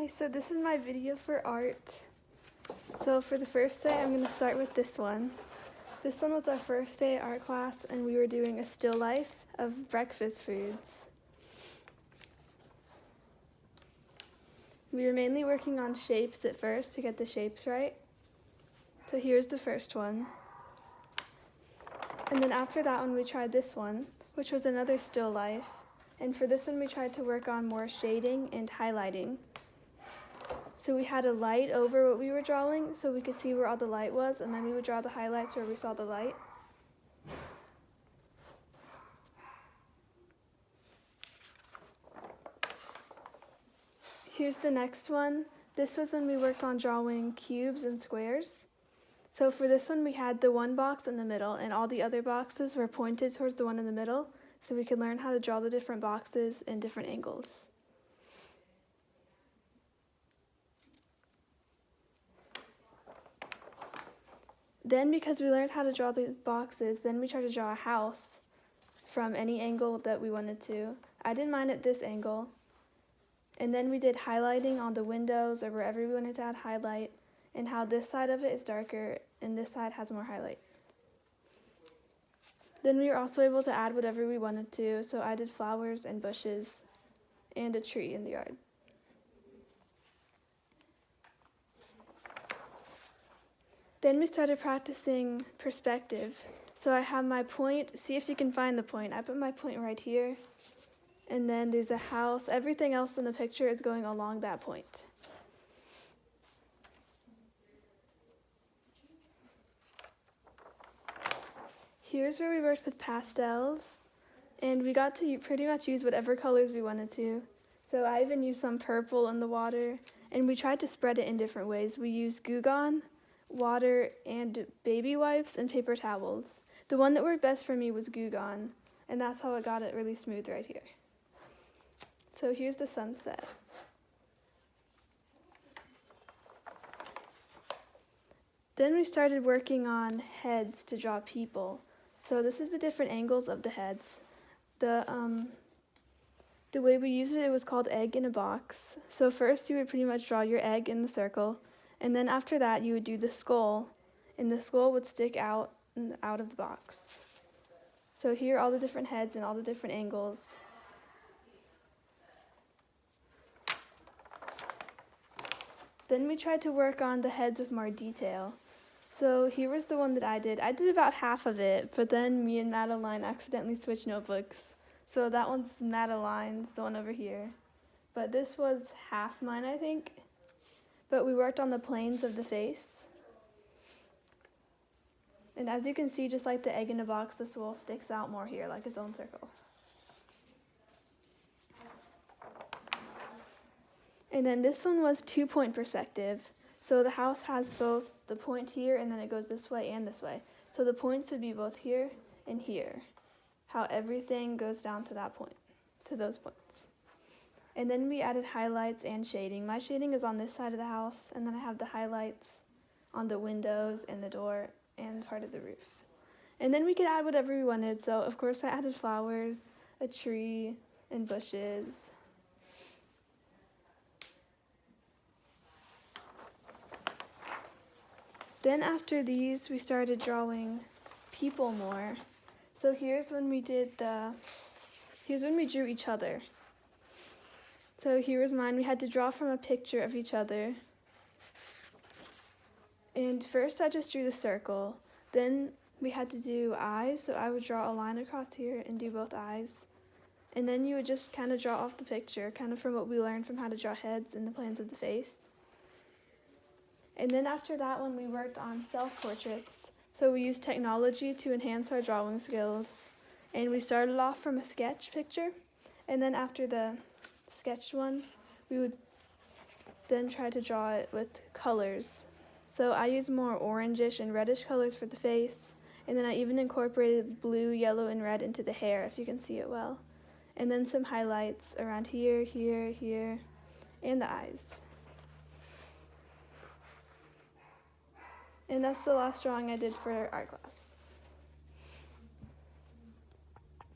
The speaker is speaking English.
So this is my video for art. So for the first day, I'm going to start with this one. This one was our first day art class, and we were doing a still life of breakfast foods. We were mainly working on shapes at first to get the shapes right. So here's the first one. And then after that one, we tried this one, which was another still life. And for this one, we tried to work on more shading and highlighting. So we had a light over what we were drawing so we could see where all the light was, and then we would draw the highlights where we saw the light. Here's the next one. This was when we worked on drawing cubes and squares. So for this one, we had the one box in the middle, and all the other boxes were pointed towards the one in the middle, so we could learn how to draw the different boxes in different angles. Then, because we learned how to draw the boxes, then we tried to draw a house from any angle that we wanted to. I did mine at this angle. And then we did highlighting on the windows or wherever we wanted to add highlight, and how this side of it is darker and this side has more highlight. Then we were also able to add whatever we wanted to, so I did flowers and bushes and a tree in the yard. Then we started practicing perspective. So I have my point, see if you can find the point. I put my point right here, and then there's a house. Everything else in the picture is going along that point. Here's where we worked with pastels, and we got to pretty much use whatever colors we wanted to. So I even used some purple in the water, and we tried to spread it in different ways. We used Goo Gone, water, and baby wipes, and paper towels. The one that worked best for me was Goo Gone, and that's how it got it really smooth right here. So here's the sunset. Then we started working on heads to draw people. So this is the different angles of the heads. The way we used it, it was called egg in a box. So first you would pretty much draw your egg in the circle, and then after that you would do the skull, and the skull would stick out of the box. So here are all the different heads and all the different angles. Then we tried to work on the heads with more detail. So here was the one that I did. I did about half of it, but then me and Madeline accidentally switched notebooks. So that one's Madeline's, the one over here. But this was half mine, I think. But we worked on the planes of the face. And as you can see, just like the egg in a box, the skull sticks out more here, like its own circle. And then this one was 2-point perspective. So the house has both the point here, and then it goes this way and this way. So the points would be both here and here. How everything goes down to that point, to those points. And then we added highlights and shading. My shading is on this side of the house, and then I have the highlights on the windows and the door and part of the roof. And then we could add whatever we wanted. So of course I added flowers, a tree, and bushes. Then after these, we started drawing people more. So here's when we drew each other. So here was mine. We had to draw from a picture of each other. And first I just drew the circle. Then we had to do eyes, so I would draw a line across here and do both eyes. And then you would just kind of draw off the picture, kind of from what we learned from how to draw heads and the plans of the face. And then after that one, we worked on self-portraits. So we used technology to enhance our drawing skills. And we started off from a sketch picture. And then after the sketched one, we would then try to draw it with colors. So I used more orangish and reddish colors for the face. And then I even incorporated blue, yellow, and red into the hair, if you can see it well. And then some highlights around here, here, here, and the eyes. And that's the last drawing I did for art class.